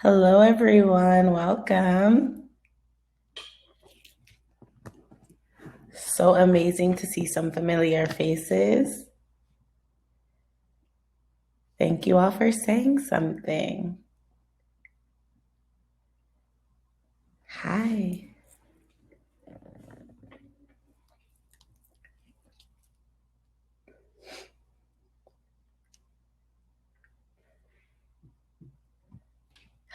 Hello, everyone. Welcome. So amazing to see some familiar faces. Thank you all for saying something. Hi.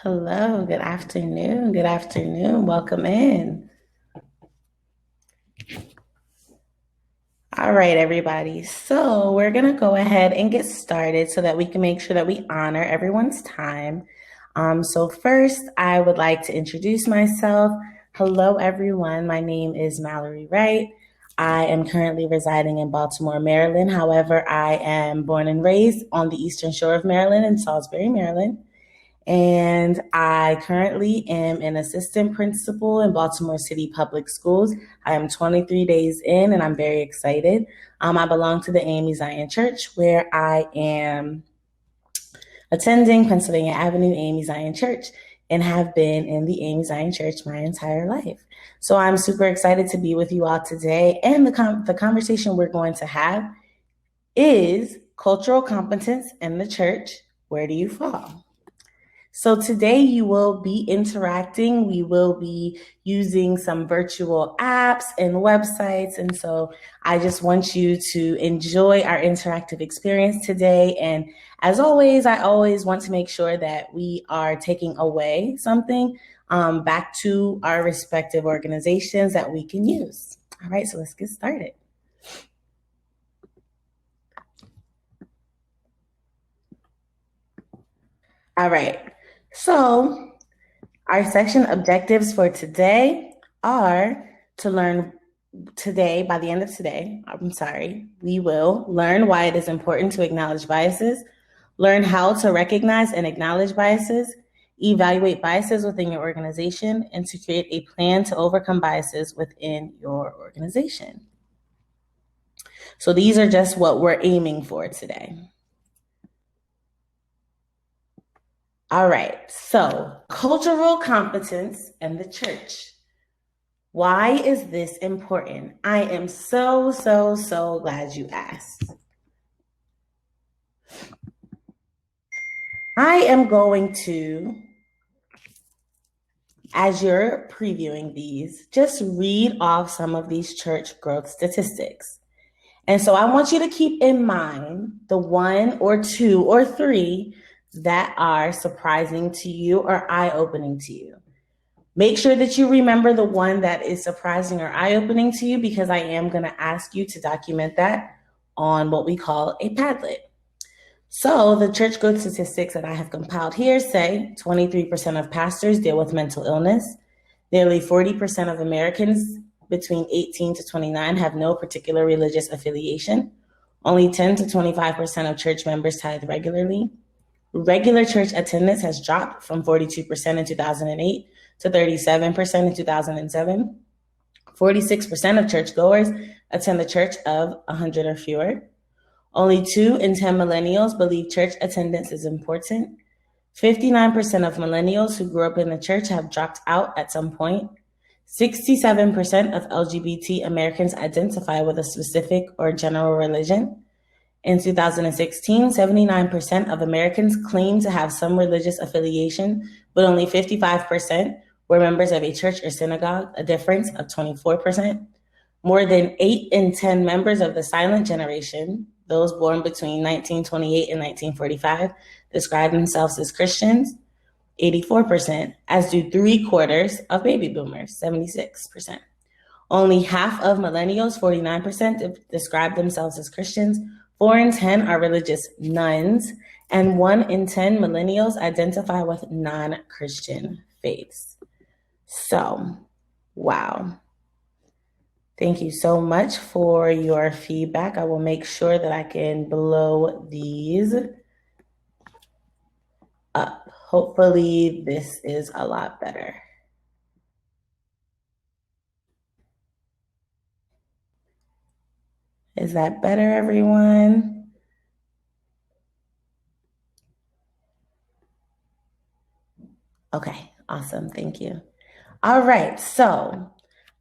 Hello. Good afternoon. Good afternoon. Welcome in. All right, everybody. So we're going to go ahead and get started so that we can make sure that we honor everyone's time. So first, I would like to introduce myself. Hello, everyone. My name is Mallory Wright. I am currently residing in Baltimore, Maryland. However, I am born and raised on the Eastern Shore of Maryland in Salisbury, Maryland. And I currently am an assistant principal in Baltimore City Public Schools. I am 23 days in, and I'm very excited. I belong to the AME Zion Church, where I am attending Pennsylvania Avenue AME Zion Church and have been in the AME Zion Church my entire life. So I'm super excited to be with you all today. And the conversation we're going to have is cultural competence in the church. Where do you fall? So today you will be interacting. We will be using some virtual apps and websites. And so I just want you to enjoy our interactive experience today. And as always, I always want to make sure that we are taking away something back to our respective organizations that we can use. All right, so let's get started. All right, so our section objectives for today are to learn today, by the end of today, we will learn why it is important to acknowledge biases, learn how to recognize and acknowledge biases, evaluate biases within your organization, and to create a plan to overcome biases within your organization. So these are just what we're aiming for today. All right, so cultural competence and the church. Why is this important? I am so glad you asked. I am going to, as you're previewing these, just read off some of these church growth statistics. And so I want you to keep in mind the one or two or three that are surprising to you or eye-opening to you. Make sure that you remember the one that is surprising or eye-opening to you, because I am going to ask you to document that on what we call a Padlet. So the church growth statistics that I have compiled here say 23% of pastors deal with mental illness. Nearly 40% of Americans between 18 to 29 have no particular religious affiliation. Only 10 to 25% of church members tithe regularly. Regular church attendance has dropped from 42% in 2008 to 37% in 2007. 46% of churchgoers attend the church of 100 or fewer. Only 2 in 10 millennials believe church attendance is important. 59% of millennials who grew up in the church have dropped out at some point. 67% of LGBT Americans identify with a specific or general religion. In 2016, 79% of Americans claim to have some religious affiliation, but only 55% were members of a church or synagogue, a difference of 24%. More than 8 in 10 members of the silent generation, those born between 1928 and 1945, describe themselves as Christians, 84%, as do 3/4 of baby boomers, 76%. Only half of millennials, 49%, describe themselves as Christians. 4 in 10 are religious nuns, and 1 in 10 millennials identify with non-Christian faiths. So, wow. Thank you so much for your feedback. I will make sure that I can blow these up. Hopefully this is a lot better. Is that better, everyone? Okay, awesome. Thank you. All right, so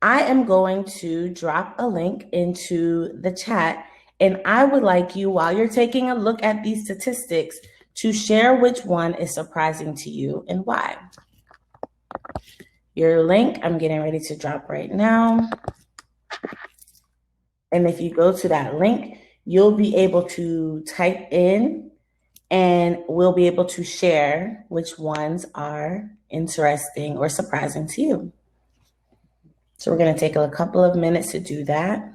I am going to drop a link into the chat, and I would like you, while you're taking a look at these statistics, to share which one is surprising to you and why. Your link, I'm getting ready to drop right now. And if you go to that link, you'll be able to type in and we'll be able to share which ones are interesting or surprising to you. So we're going to take a couple of minutes to do that.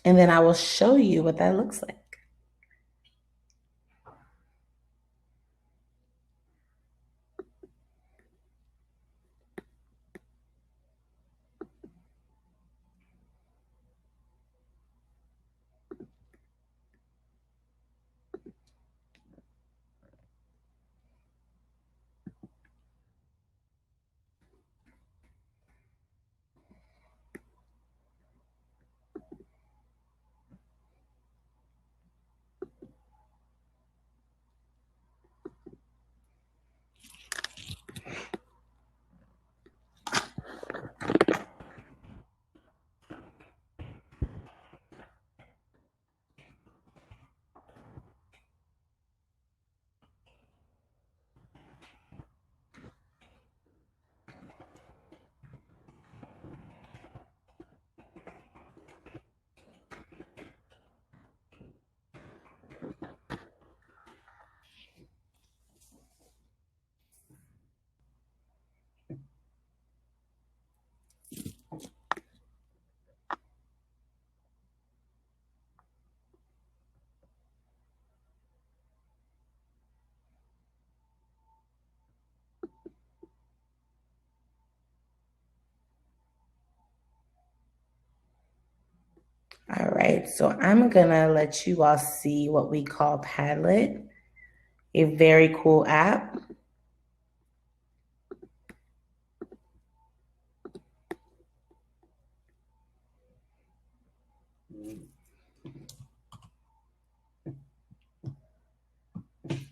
And then I will show you what that looks like. All right, so I'm gonna let you all see what we call Padlet, a very cool app.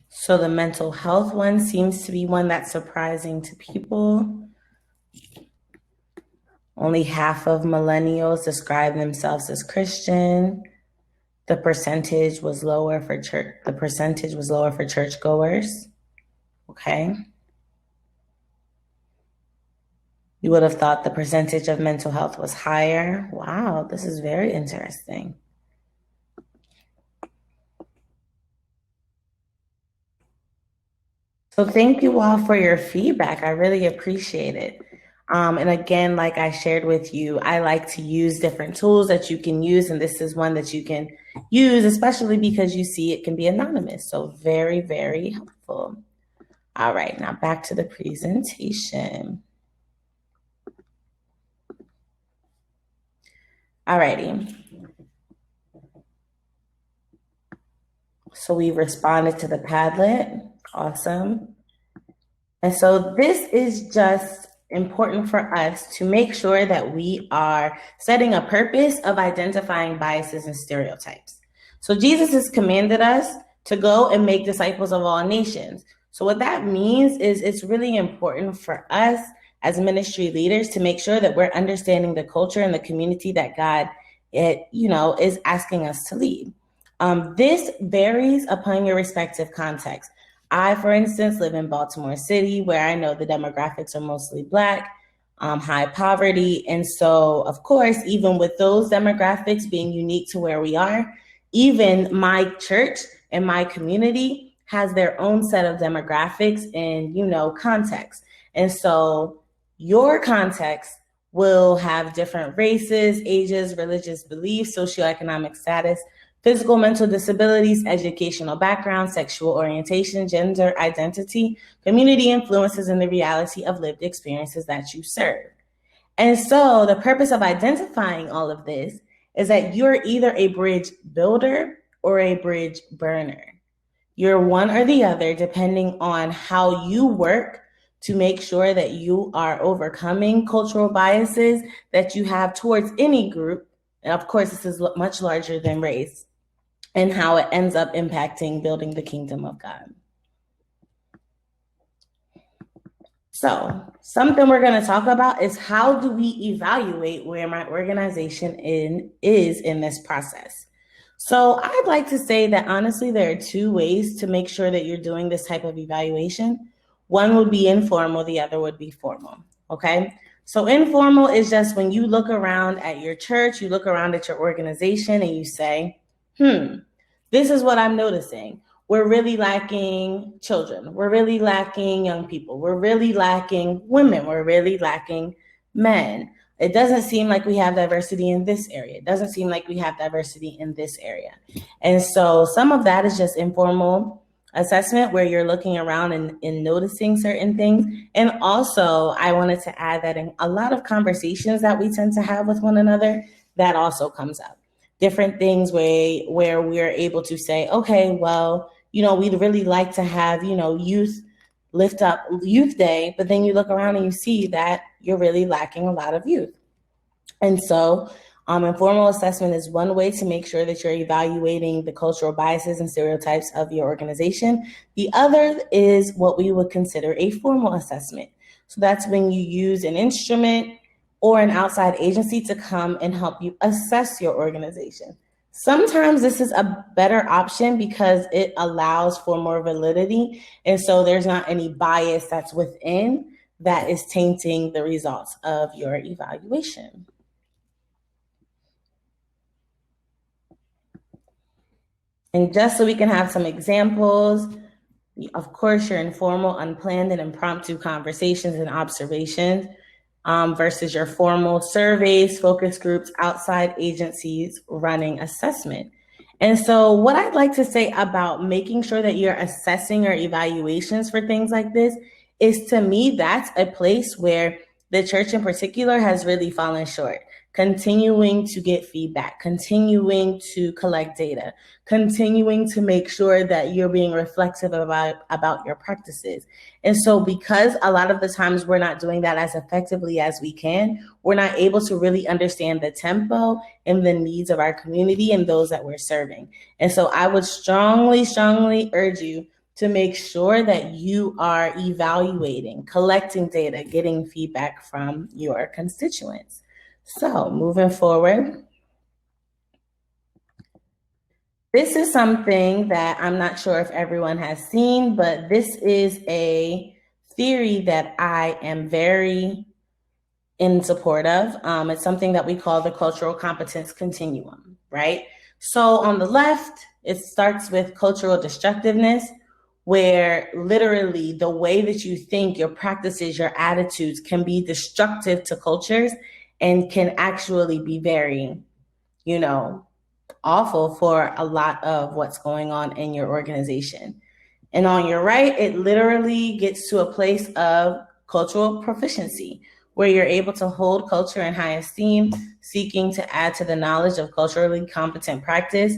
So the mental health one seems to be one that's surprising to people. Only half of millennials describe themselves as Christian. The percentage was lower for churchgoers. Okay. You would have thought the percentage of mental health was higher. Wow, this is very interesting. So thank you all for your feedback. I really appreciate it. And again, like I shared with you, I like to use different tools that you can use, and this is one that you can use, especially because you see it can be anonymous. So very, very helpful. All right, now back to the presentation. All righty. So we responded to the Padlet. Awesome. And so this is just important for us to make sure that we are setting a purpose of identifying biases and stereotypes. So Jesus has commanded us to go and make disciples of all nations. So what that means is it's really important for us as ministry leaders to make sure that we're understanding the culture and the community that God, is asking us to lead. This varies upon your respective context. I, for instance, live in Baltimore City, where I know the demographics are mostly Black, high poverty. And so, of course, even with those demographics being unique to where we are, even my church and my community has their own set of demographics and, context. And so your context will have different races, ages, religious beliefs, socioeconomic status, physical, mental disabilities, educational background, sexual orientation, gender identity, community influences, and the reality of lived experiences that you serve. And so the purpose of identifying all of this is that you're either a bridge builder or a bridge burner. You're one or the other, depending on how you work to make sure that you are overcoming cultural biases that you have towards any group. And of course, this is much larger than race, and how it ends up impacting building the kingdom of God. So something we're going to talk about is how do we evaluate where my organization is in this process. So I'd like to say that honestly, there are two ways to make sure that you're doing this type of evaluation. One would be informal, the other would be formal, okay? So informal is just when you look around at your church, you look around at your organization and you say, this is what I'm noticing. We're really lacking children. We're really lacking young people. We're really lacking women. We're really lacking men. It doesn't seem like we have diversity in this area. It doesn't seem like we have diversity in this area. And so some of that is just informal assessment where you're looking around and noticing certain things. And also, I wanted to add that in a lot of conversations that we tend to have with one another, that also comes up. Different things where we're able to say, okay, well, we'd really like to have, youth lift up Youth Day, but then you look around and you see that you're really lacking a lot of youth. And so informal assessment is one way to make sure that you're evaluating the cultural biases and stereotypes of your organization. The other is what we would consider a formal assessment. So that's when you use an instrument or an outside agency to come and help you assess your organization. Sometimes this is a better option because it allows for more validity. And so there's not any bias that's within that is tainting the results of your evaluation. And just so we can have some examples, of course, your informal, unplanned, and impromptu conversations and observations versus your formal surveys, focus groups, outside agencies running assessment. And so what I'd like to say about making sure that you're assessing your evaluations for things like this is, to me, that's a place where the church in particular has really fallen short. Continuing to get feedback, continuing to collect data, continuing to make sure that you're being reflexive about your practices. And so because a lot of the times we're not doing that as effectively as we can, we're not able to really understand the tempo and the needs of our community and those that we're serving. And so I would strongly, strongly urge you to make sure that you are evaluating, collecting data, getting feedback from your constituents. So moving forward, this is something that I'm not sure if everyone has seen, but this is a theory that I am very in support of. It's something that we call the cultural competence continuum, right? So on the left, it starts with cultural destructiveness, where literally the way that you think, your practices, your attitudes can be destructive to cultures and can actually be very, awful for a lot of what's going on in your organization. And on your right, it literally gets to a place of cultural proficiency, where you're able to hold culture in high esteem, seeking to add to the knowledge of culturally competent practice,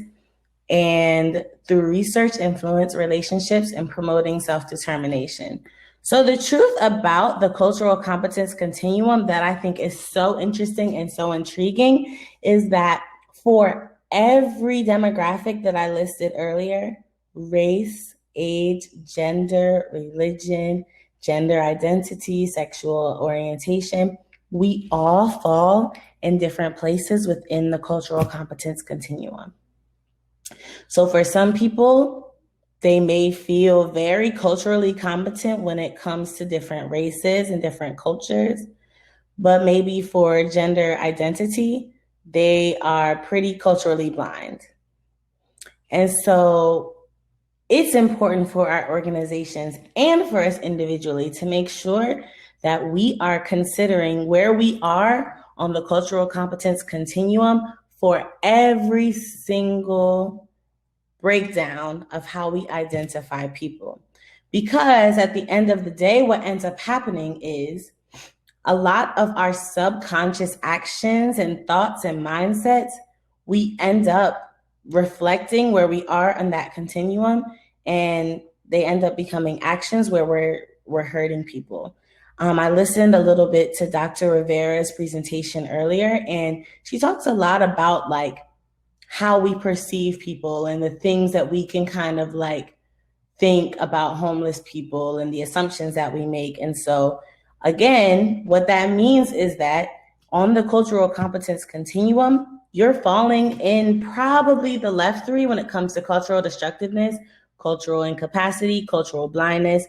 and through research, influence relationships, and promoting self-determination. So the truth about the cultural competence continuum that I think is so interesting and so intriguing is that for every demographic that I listed earlier, race, age, gender, religion, gender identity, sexual orientation, we all fall in different places within the cultural competence continuum. So for some people, they may feel very culturally competent when it comes to different races and different cultures, but maybe for gender identity, they are pretty culturally blind. And so it's important for our organizations and for us individually to make sure that we are considering where we are on the cultural competence continuum for every single breakdown of how we identify people. Because at the end of the day, what ends up happening is a lot of our subconscious actions and thoughts and mindsets, we end up reflecting where we are on that continuum, and they end up becoming actions where we're we're hurting people. I listened a little bit to Dr. Rivera's presentation earlier, and she talks a lot about like how we perceive people and the things that we can kind of like think about homeless people and the assumptions that we make. And so again, what that means is that on the cultural competence continuum, you're falling in probably the left three when it comes to cultural destructiveness, cultural incapacity, cultural blindness,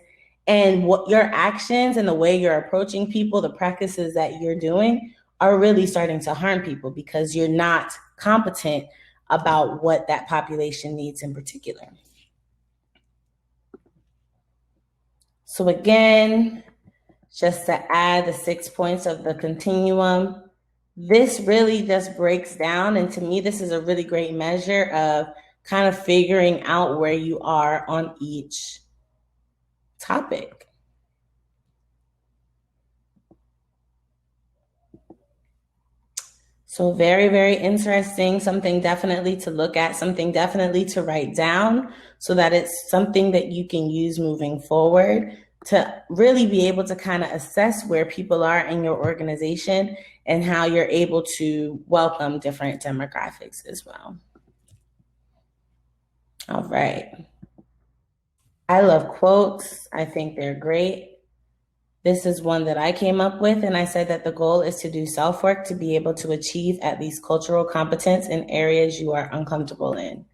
and what your actions and the way you're approaching people, the practices that you're doing are really starting to harm people because you're not competent about what that population needs in particular. So again, just to add the 6 points of the continuum, this really just breaks down. And to me, this is a really great measure of kind of figuring out where you are on each topic. So very, very interesting, something definitely to look at, something definitely to write down so that it's something that you can use moving forward to really be able to kind of assess where people are in your organization and how you're able to welcome different demographics as well. All right. I love quotes. I think they're great. This is one that I came up with, and I said that the goal is to do self-work to be able to achieve at least cultural competence in areas you are uncomfortable in.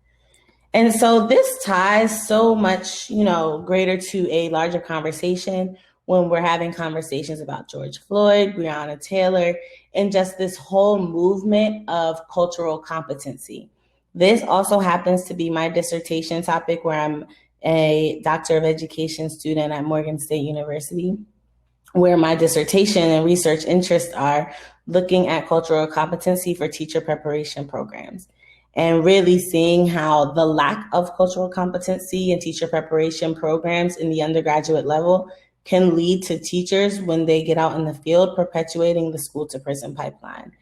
And so this ties so much, greater to a larger conversation when we're having conversations about George Floyd, Breonna Taylor, and just this whole movement of cultural competency. This also happens to be my dissertation topic where I'm a Doctor of Education student at Morgan State University, where my dissertation and research interests are looking at cultural competency for teacher preparation programs and really seeing how the lack of cultural competency and teacher preparation programs in the undergraduate level can lead to teachers when they get out in the field perpetuating the school to prison pipeline.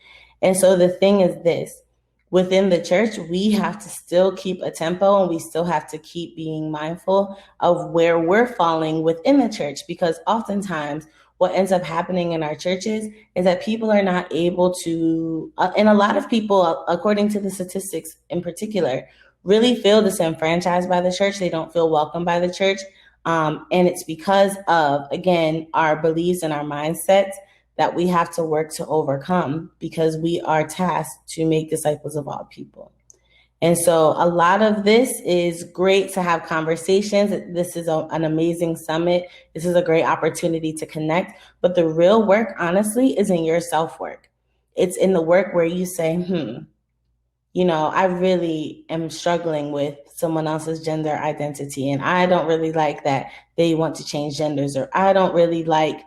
And so the thing is this, within the church, we have to still keep a tempo and we still have to keep being mindful of where we're falling within the church, because oftentimes what ends up happening in our churches is that people are not able to, and a lot of people, according to the statistics in particular, really feel disenfranchised by the church. They don't feel welcome by the church. And it's because of, again, our beliefs and our mindsets that we have to work to overcome, because we are tasked to make disciples of all people. And so a lot of this is great to have conversations. This is an amazing summit. This is a great opportunity to connect. But the real work, honestly, is in your self-work. It's in the work where you say, I really am struggling with someone else's gender identity, and I don't really like that they want to change genders, or I don't really like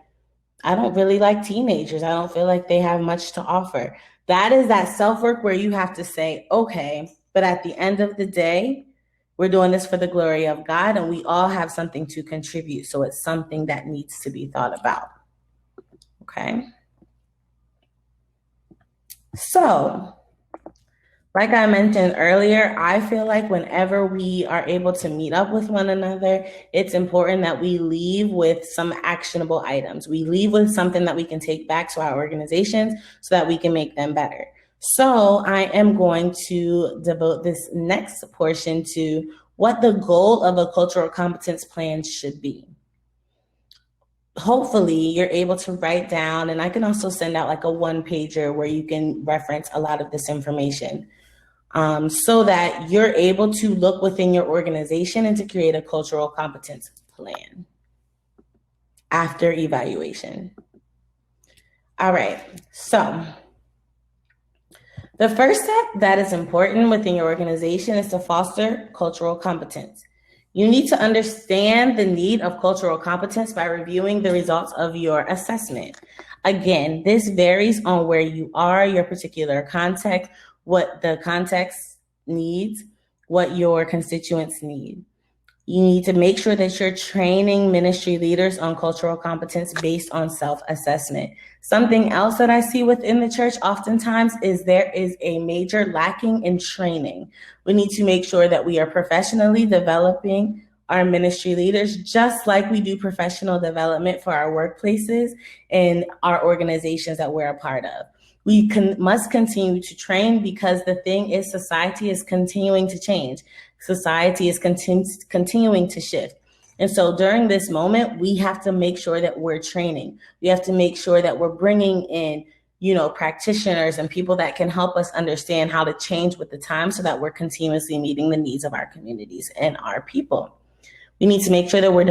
teenagers. I don't feel like they have much to offer. That is that self-work where you have to say, okay, but at the end of the day, we're doing this for the glory of God, and we all have something to contribute. So it's something that needs to be thought about. Okay. So, like I mentioned earlier, I feel like whenever we are able to meet up with one another, it's important that we leave with some actionable items. We leave with something that we can take back to our organizations so that we can make them better. So I am going to devote this next portion to what the goal of a cultural competence plan should be. Hopefully you're able to write down, and I can also send out like a one-pager where you can reference a lot of this information. So that you're able to look within your organization and to create a cultural competence plan after evaluation. All right, so the first step that is important within your organization is to foster cultural competence. You need to understand the need of cultural competence by reviewing the results of your assessment. Again, this varies on where you are, your particular context, what the context needs, what your constituents need. You need to make sure that you're training ministry leaders on cultural competence based on self-assessment. Something else that I see within the church oftentimes is there is a major lacking in training. We need to make sure that we are professionally developing our ministry leaders, just like we do professional development for our workplaces and our organizations that we're a part of. We must continue to train, because the thing is, society is continuing to change. Society is continuing to shift. And so during this moment, we have to make sure that we're training. We have to make sure that we're bringing in, practitioners and people that can help us understand how to change with the time, so that we're continuously meeting the needs of our communities and our people. We need to make sure that we're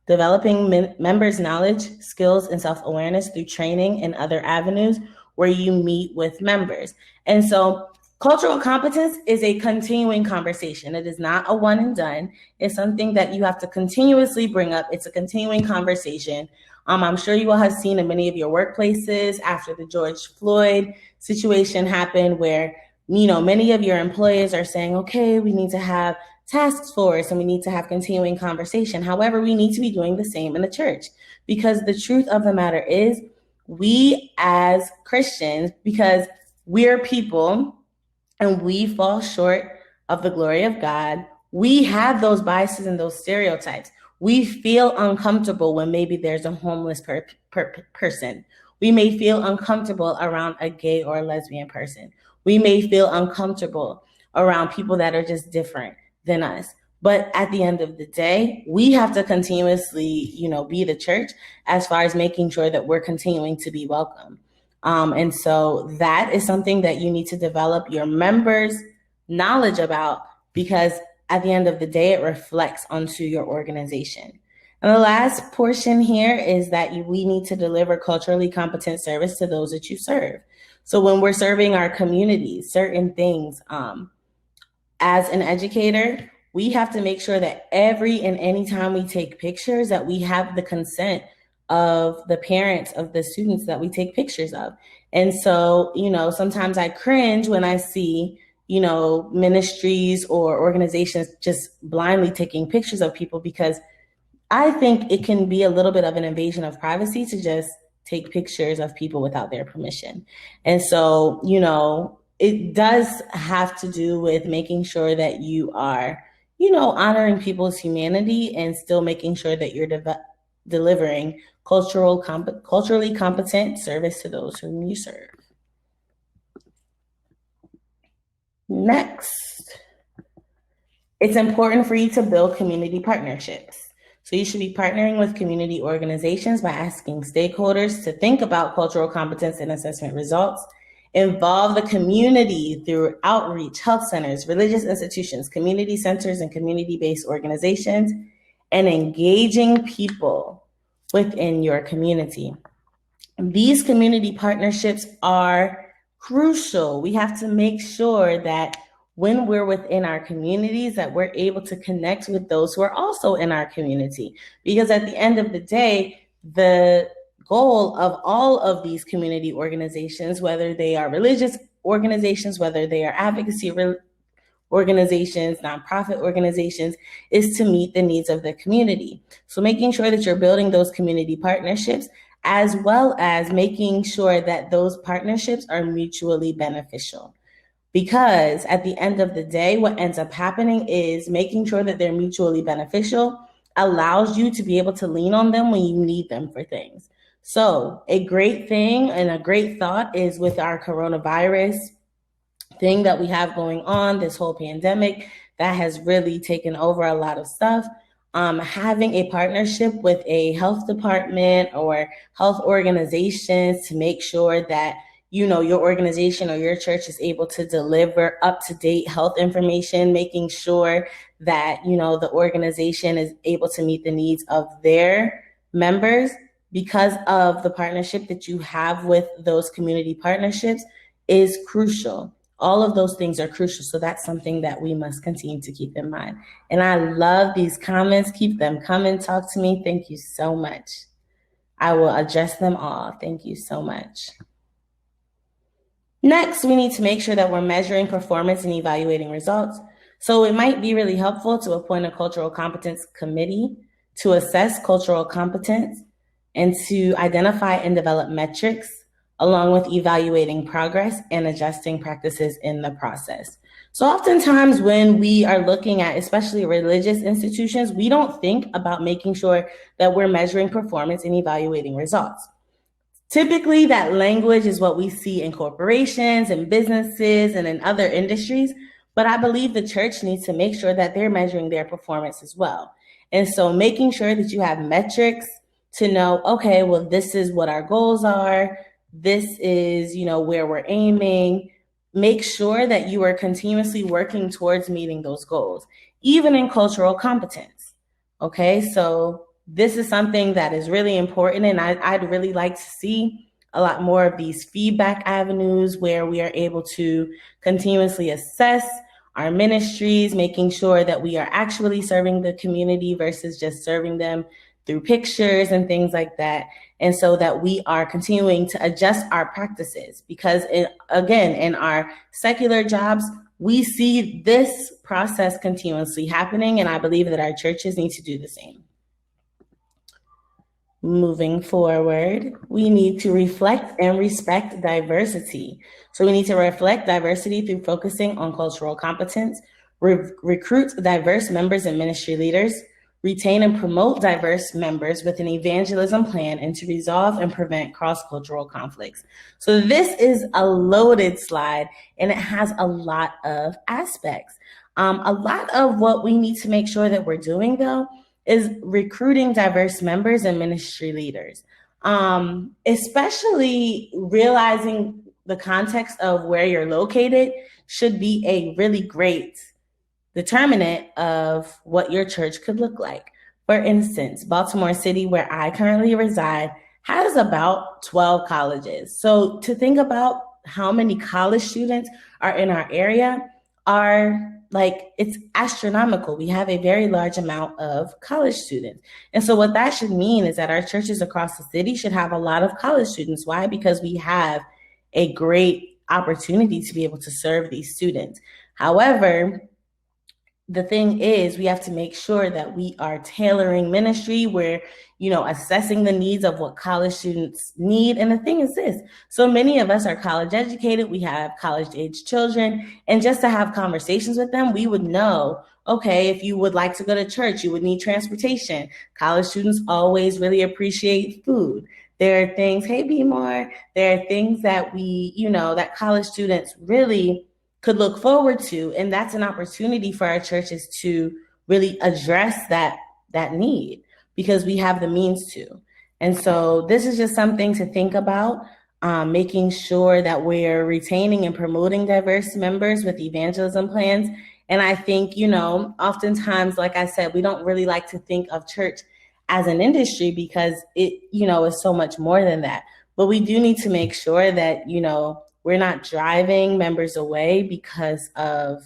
developing members' knowledge, skills, and self-awareness through training and other avenues where you meet with members. And so cultural competence is a continuing conversation. It is not a one and done. It's something that you have to continuously bring up. It's a continuing conversation. I'm sure you all have seen in many of your workplaces after the George Floyd situation happened, where, many of your employees are saying, okay, we need to have task force and we need to have continuing conversation. However, we need to be doing the same in the church, because the truth of the matter is, we as Christians, because we're people and we fall short of the glory of God, we have those biases and those stereotypes. We feel uncomfortable when maybe there's a homeless person. We may feel uncomfortable around a gay or a lesbian person. We may feel uncomfortable around people that are just different than us. But at the end of the day, we have to continuously, be the church as far as making sure that we're continuing to be welcome. And so that is something that you need to develop your members' knowledge about, because at the end of the day, it reflects onto your organization. And the last portion here is that we need to deliver culturally competent service to those that you serve. So when we're serving our communities, certain things, as an educator, we have to make sure that every and any time we take pictures, that we have the consent of the parents of the students that we take pictures of. And so, sometimes I cringe when I see, ministries or organizations just blindly taking pictures of people, because I think it can be a little bit of an invasion of privacy to just take pictures of people without their permission. And so, it does have to do with making sure that you are, honoring people's humanity and still making sure that you're delivering culturally competent service to those whom you serve. Next, it's important for you to build community partnerships. So you should be partnering with community organizations by asking stakeholders to think about cultural competence and assessment results. Involve the community through outreach, health centers, religious institutions, community centers, and community-based organizations, and engaging people within your community. These community partnerships are crucial. We have to make sure that when we're within our communities, that we're able to connect with those who are also in our community. Because at the end of the day, the goal of all of these community organizations, whether they are religious organizations, whether they are advocacy organizations, nonprofit organizations, is to meet the needs of the community. So making sure that you're building those community partnerships, as well as making sure that those partnerships are mutually beneficial. Because at the end of the day, what ends up happening is making sure that they're mutually beneficial allows you to be able to lean on them when you need them for things. So a great thing and a great thought is with our coronavirus thing that we have going on, this whole pandemic that has really taken over a lot of stuff. Having a partnership with a health department or health organizations to make sure that your organization or your church is able to deliver up-to-date health information, making sure that the organization is able to meet the needs of their members because of the partnership that you have with those community partnerships is crucial. All of those things are crucial. So that's something that we must continue to keep in mind. And I love these comments. Keep them coming. Talk to me. Thank you so much. I will address them all. Thank you so much. Next, we need to make sure that we're measuring performance and evaluating results. So it might be really helpful to appoint a cultural competence committee to assess cultural competence and to identify and develop metrics, along with evaluating progress and adjusting practices in the process. So oftentimes when we are looking at especially religious institutions, we don't think about making sure that we're measuring performance and evaluating results. Typically, that language is what we see in corporations and businesses and in other industries, but I believe the church needs to make sure that they're measuring their performance as well. And so making sure that you have metrics to know, okay, well, this is what our goals are. This is, where we're aiming. Make sure that you are continuously working towards meeting those goals, even in cultural competence. Okay, so this is something that is really important, and I'd really like to see a lot more of these feedback avenues where we are able to continuously assess our ministries, making sure that we are actually serving the community versus just serving them through pictures and things like that. And so that we are continuing to adjust our practices, because again, in our secular jobs, we see this process continuously happening, and I believe that our churches need to do the same. Moving forward, we need to reflect and respect diversity. So we need to reflect diversity through focusing on cultural competence, recruit diverse members and ministry leaders, retain and promote diverse members with an evangelism plan, and to resolve and prevent cross-cultural conflicts. So this is a loaded slide, and it has a lot of aspects. A lot of what we need to make sure that we're doing, though, is recruiting diverse members and ministry leaders, especially realizing the context of where you're located should be a really great determinant of what your church could look like. For instance, Baltimore City, where I currently reside, has about 12 colleges. So to think about how many college students are in our area it's astronomical. We have a very large amount of college students. And so what that should mean is that our churches across the city should have a lot of college students. Why? Because we have a great opportunity to be able to serve these students. However, the thing is, we have to make sure that we are tailoring ministry. We're, assessing the needs of what college students need. And the thing is this, so many of us are college educated. We have college age children. And just to have conversations with them, we would know, okay, if you would like to go to church, you would need transportation. College students always really appreciate food. There are things, hey, Be More, there are things that that college students really could look forward to. And that's an opportunity for our churches to really address that need, because we have the means to. And so this is just something to think about, making sure that we're retaining and promoting diverse members with evangelism plans. And I think, oftentimes, like I said, we don't really like to think of church as an industry because it, is so much more than that. But we do need to make sure that, we're not driving members away because of,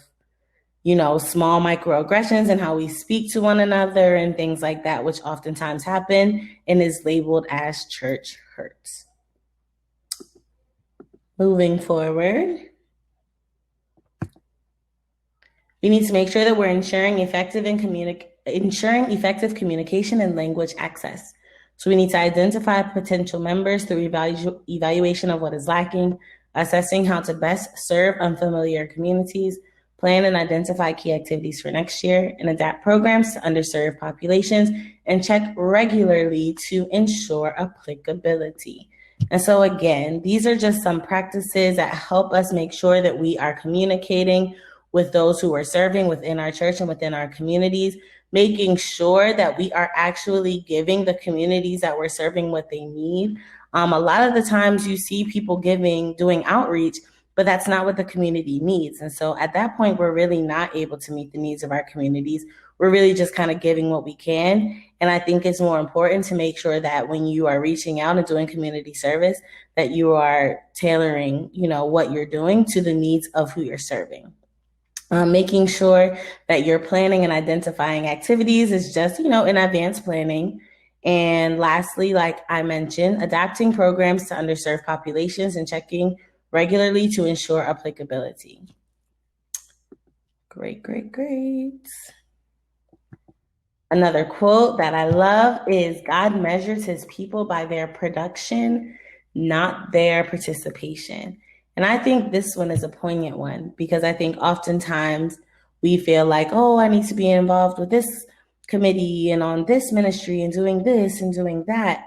small microaggressions and how we speak to one another and things like that, which oftentimes happen and is labeled as church hurt. Moving forward, we need to make sure that we're ensuring effective communication and language access. So we need to identify potential members through evaluation of what is lacking, assessing how to best serve unfamiliar communities, plan and identify key activities for next year, and adapt programs to underserved populations, and check regularly to ensure applicability. And so again, these are just some practices that help us make sure that we are communicating with those who are serving within our church and within our communities, making sure that we are actually giving the communities that we're serving what they need. A lot of the times you see people doing outreach, but that's not what the community needs. And so at that point, we're really not able to meet the needs of our communities. We're really just kind of giving what we can. And I think it's more important to make sure that when you are reaching out and doing community service, that you are tailoring, what you're doing to the needs of who you're serving. Making sure that you're planning and identifying activities is just, in advanced planning. And lastly, like I mentioned, adapting programs to underserved populations and checking regularly to ensure applicability. Great. Another quote that I love is, God measures his people by their production, not their participation. And I think this one is a poignant one because I think oftentimes we feel like, oh, I need to be involved with this committee and on this ministry and doing this and doing that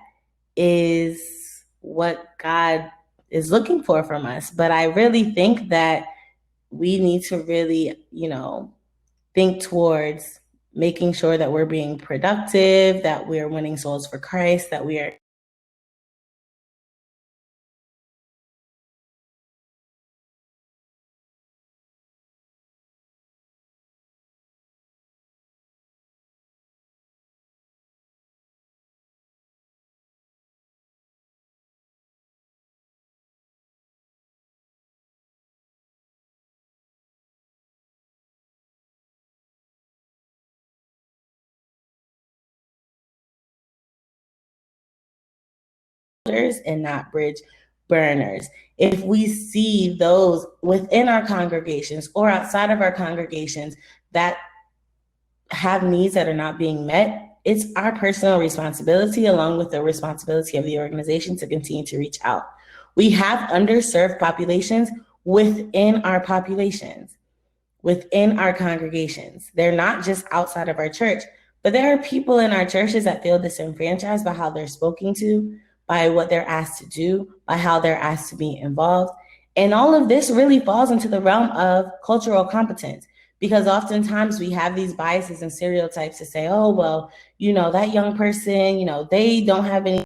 is what God is looking for from us. But I really think that we need to really, think towards making sure that we're being productive, that we're winning souls for Christ, that we are and not bridge burners. If we see those within our congregations or outside of our congregations that have needs that are not being met, it's our personal responsibility, along with the responsibility of the organization, to continue to reach out. We have underserved populations within our populations, within our congregations. They're not just outside of our church, but there are people in our churches that feel disenfranchised by how they're spoken to, by what they're asked to do, by how they're asked to be involved. And all of this really falls into the realm of cultural competence, because oftentimes we have these biases and stereotypes to say, oh, well, that young person, they don't have any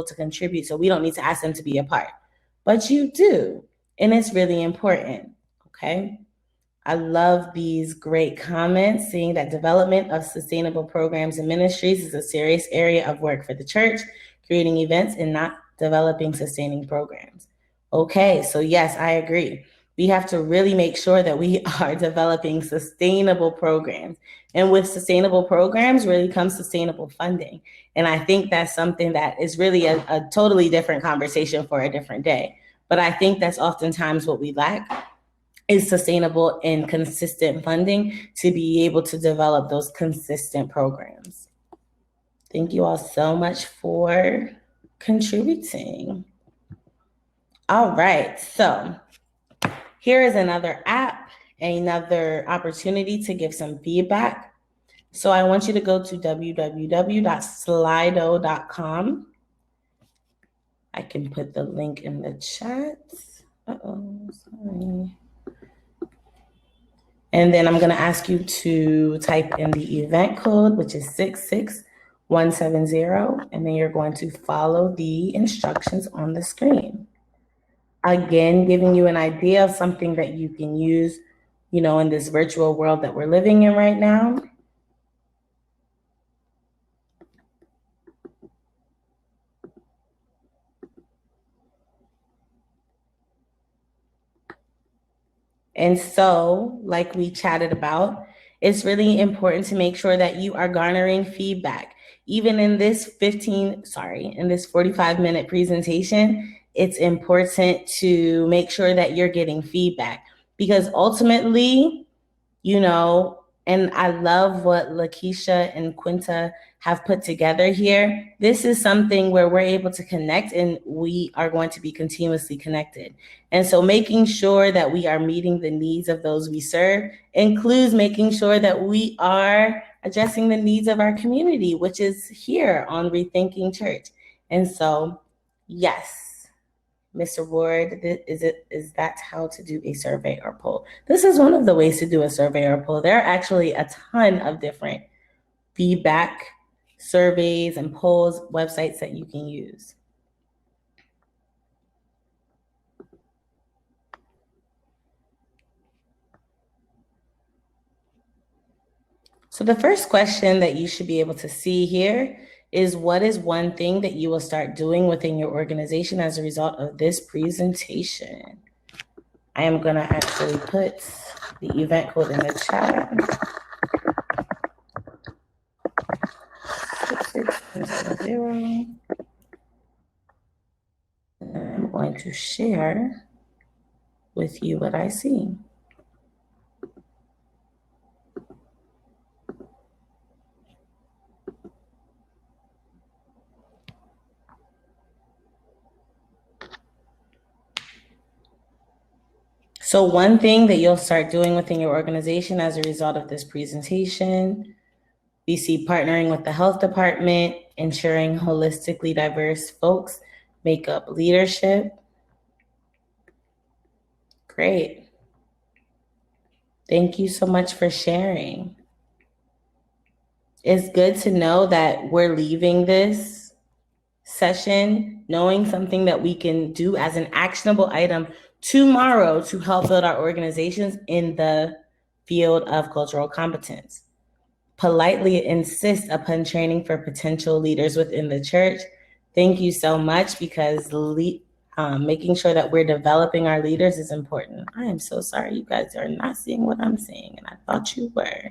to contribute, so we don't need to ask them to be a part. But you do, and it's really important, okay? I love these great comments, seeing that development of sustainable programs and ministries is a serious area of work for the church, creating events and not developing sustaining programs. Okay, so yes, I agree. We have to really make sure that we are developing sustainable programs. And with sustainable programs really comes sustainable funding. And I think that's something that is really a totally different conversation for a different day. But I think that's oftentimes what we lack, is sustainable and consistent funding to be able to develop those consistent programs. Thank you all so much for contributing. All right, so here is another app, another opportunity to give some feedback. So I want you to go to www.slido.com. I can put the link in the chat. Sorry. And then I'm going to ask you to type in the event code, which is 66170, and then you're going to follow the instructions on the screen. Again, giving you an idea of something that you can use, in this virtual world that we're living in right now. And so, like we chatted about, it's really important to make sure that you are garnering feedback. Even in this 45-minute presentation, it's important to make sure that you're getting feedback, because ultimately, and I love what LaKesha and Quinta have put together here. This is something where we're able to connect, and we are going to be continuously connected. And so making sure that we are meeting the needs of those we serve includes making sure that we are addressing the needs of our community, which is here on Rethinking Church. And so, yes, Mr. Ward, is that how to do a survey or poll? This is one of the ways to do a survey or poll. There are actually a ton of different feedback surveys and polls websites that you can use. So the first question that you should be able to see here is, what is one thing that you will start doing within your organization as a result of this presentation? I am going to actually put the event code in the chat. 660. I'm going to share with you what I see. So one thing that you'll start doing within your organization as a result of this presentation, we see partnering with the health department, ensuring holistically diverse folks make up leadership. Great. Thank you so much for sharing. It's good to know that we're leaving this session knowing something that we can do as an actionable item tomorrow to help build our organizations in the field of cultural competence. Politely insist upon training for potential leaders within the church. Thank you so much, because making sure that we're developing our leaders is important. I am so sorry you guys are not seeing what I'm seeing, and I thought you were.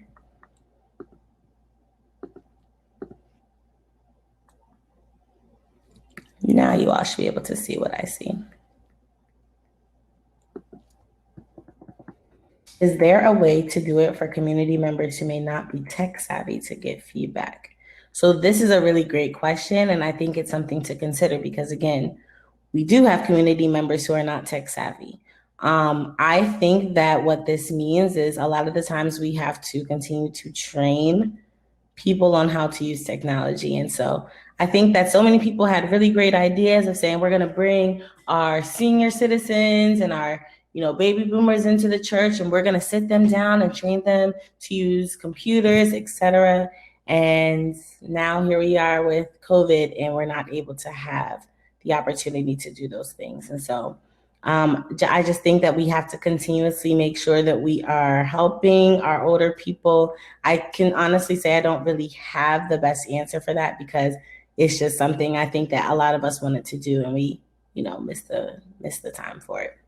Now you all should be able to see what I see. Is there a way to do it for community members who may not be tech savvy to get feedback? So this is a really great question, and I think it's something to consider because, again, we do have community members who are not tech savvy. I think that what this means is a lot of the times we have to continue to train people on how to use technology. And so I think that so many people had really great ideas of saying, we're going to bring our senior citizens and our baby boomers into the church, and we're going to sit them down and train them to use computers, etc. And now here we are with COVID, and we're not able to have the opportunity to do those things. And so I just think that we have to continuously make sure that we are helping our older people. I can honestly say I don't really have the best answer for that, because it's just something I think that a lot of us wanted to do, and we, missed the time for it.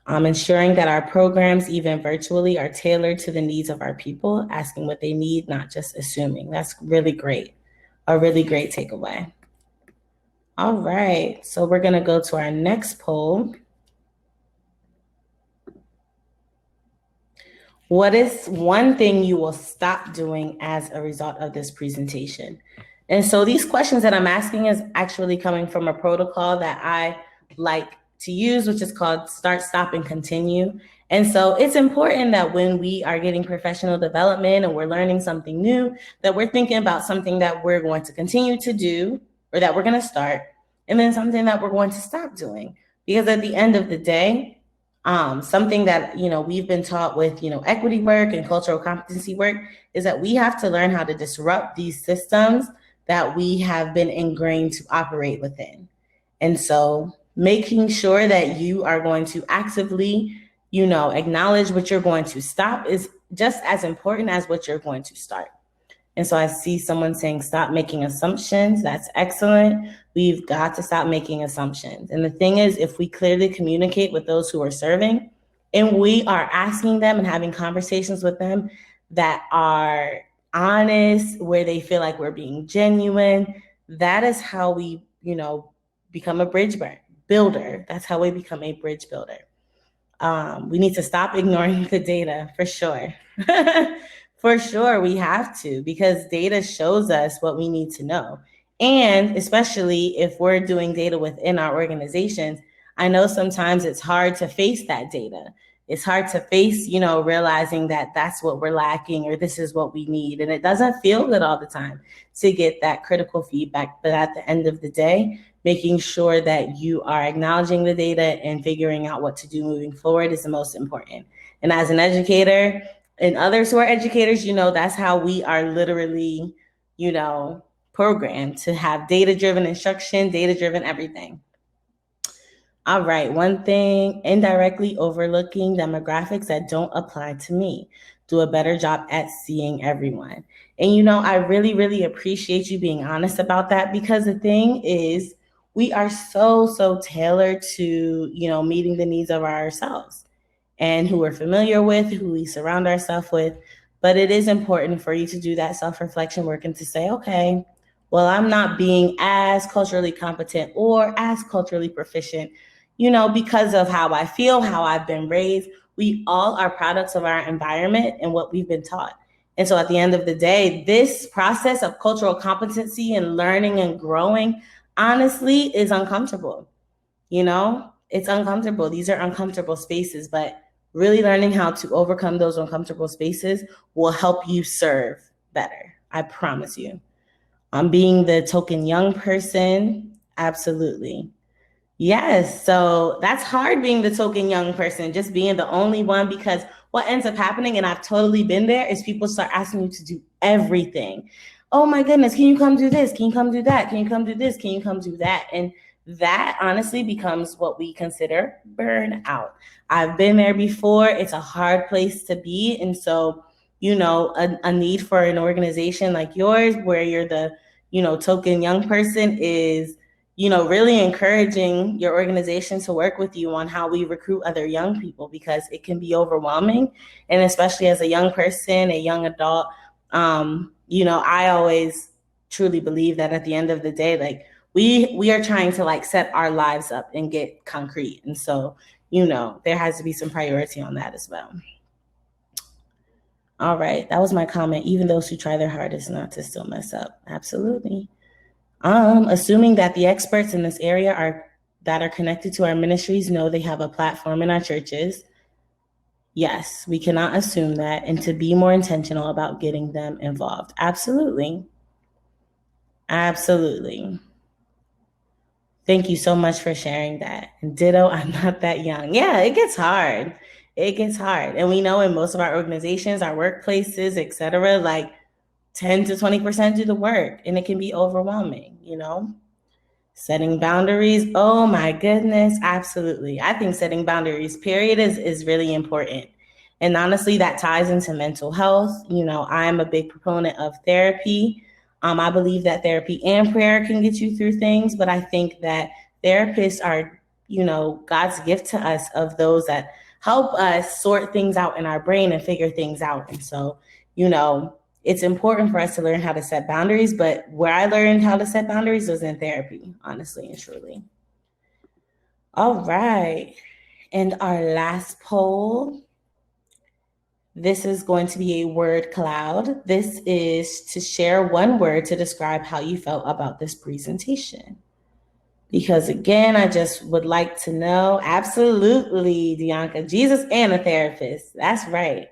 Ensuring that our programs, even virtually, are tailored to the needs of our people, asking what they need, not just assuming. That's really great. A really great takeaway. All right, so we're going to go to our next poll. What is one thing you will stop doing as a result of this presentation? And so these questions that I'm asking is actually coming from a protocol that I like to use, which is called Start, Stop, and Continue. And so it's important that when we are getting professional development and we're learning something new, that we're thinking about something that we're going to continue to do, or that we're going to start, and then something that we're going to stop doing. Because at the end of the day, something that we've been taught with equity work and cultural competency work is that we have to learn how to disrupt these systems that we have been ingrained to operate within. And so making sure that you are going to actively acknowledge what you're going to stop is just as important as what you're going to start. And so I see someone saying, stop making assumptions. That's excellent. We've got to stop making assumptions. And the thing is, if we clearly communicate with those who are serving, and we are asking them and having conversations with them that are honest, where they feel like we're being genuine, that is how we, become a bridge builder. That's how we become a bridge builder. We need to stop ignoring the data, for sure. For sure, we have to, because data shows us what we need to know. And especially if we're doing data within our organizations, I know sometimes it's hard to face that data. It's hard to face, realizing that that's what we're lacking, or this is what we need. And it doesn't feel good all the time to get that critical feedback. But at the end of the day, making sure that you are acknowledging the data and figuring out what to do moving forward is the most important. And as an educator, and others who are educators, that's how we are literally, programmed to have data-driven instruction, data-driven everything. All right, one thing, indirectly overlooking demographics that don't apply to me. Do a better job at seeing everyone. And I really, really appreciate you being honest about that, because the thing is, we are so tailored to, meeting the needs of ourselves and who we're familiar with, who we surround ourselves with. But it is important for you to do that self-reflection work and to say, okay, well, I'm not being as culturally competent or as culturally proficient, because of how I feel, how I've been raised. We all are products of our environment and what we've been taught. And so at the end of the day, this process of cultural competency and learning and growing, honestly, is uncomfortable. It's uncomfortable. These are uncomfortable spaces, but really learning how to overcome those uncomfortable spaces will help you serve better. I promise you. Being the token young person, absolutely. Yes, so that's hard being the token young person, just being the only one, because what ends up happening, and I've totally been there, is people start asking you to do everything. Oh my goodness, can you come do this? Can you come do that? Can you come do this? Can you come do that? And that honestly becomes what we consider burnout. I've been there before. It's a hard place to be. And so, a need for an organization like yours, where you're the, token young person, is really encouraging your organization to work with you on how we recruit other young people, because it can be overwhelming. And especially as a young person, a young adult, I always truly believe that at the end of the day, like we are trying to like set our lives up and get concrete. And so, there has to be some priority on that as well. All right. That was my comment. Even those who try their hardest not to still mess up. Absolutely. Assuming that the experts in this area that are connected to our ministries know they have a platform in our churches. Yes, we cannot assume that, and to be more intentional about getting them involved. Absolutely. Absolutely. Thank you so much for sharing that. And ditto, I'm not that young. Yeah, it gets hard. It gets hard. And we know in most of our organizations, our workplaces, et cetera, like 10 to 20% do the work, and it can be overwhelming, Setting boundaries. Oh my goodness. Absolutely. I think setting boundaries, period, is really important. And honestly, that ties into mental health. I'm a big proponent of therapy. I believe that therapy and prayer can get you through things, but I think that therapists are, God's gift to us, of those that help us sort things out in our brain and figure things out. And so, it's important for us to learn how to set boundaries, but where I learned how to set boundaries was in therapy, honestly and truly. All right. And our last poll. This is going to be a word cloud. This is to share one word to describe how you felt about this presentation. Because again, I just would like to know, absolutely, Dianca, Jesus and a therapist. That's right.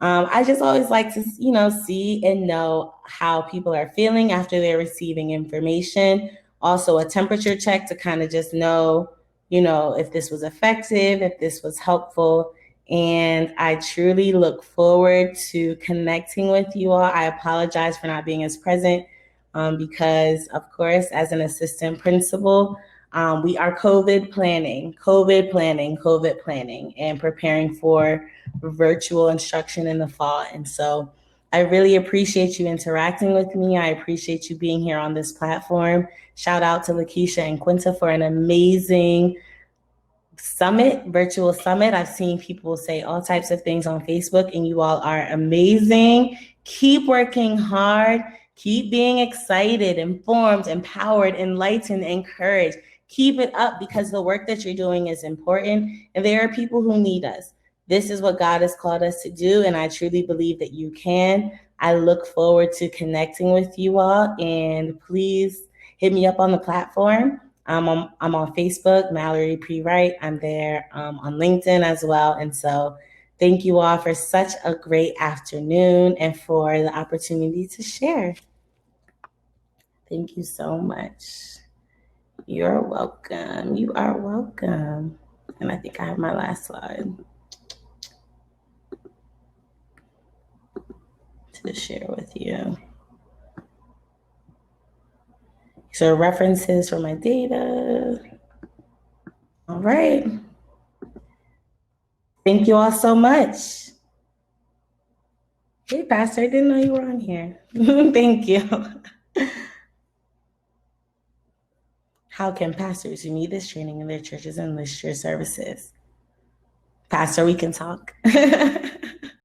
I just always like to, see and know how people are feeling after they're receiving information. Also, a temperature check to kind of just know, if this was effective, if this was helpful. And I truly look forward to connecting with you all. I apologize for not being as present because, of course, as an assistant principal, we are COVID planning, and preparing for virtual instruction in the fall. And so I really appreciate you interacting with me. I appreciate you being here on this platform. Shout out to LaKesha and Quinta for an amazing virtual summit. I've seen people say all types of things on Facebook, and you all are amazing. Keep working hard. Keep being excited, informed, empowered, enlightened, encouraged. Keep it up, because the work that you're doing is important, and there are people who need us. This is what God has called us to do, and I truly believe that you can. I look forward to connecting with you all, and please hit me up on the platform. I'm on Facebook, Mallory Wright. I'm there on LinkedIn as well. And so thank you all for such a great afternoon and for the opportunity to share. Thank you so much. You're welcome. You are welcome. And I think I have my last slide to share with you. These are references for my data. All right. Thank you all so much. Hey, Pastor, I didn't know you were on here. Thank you. How can pastors who need this training in their churches enlist your services? Pastor, we can talk.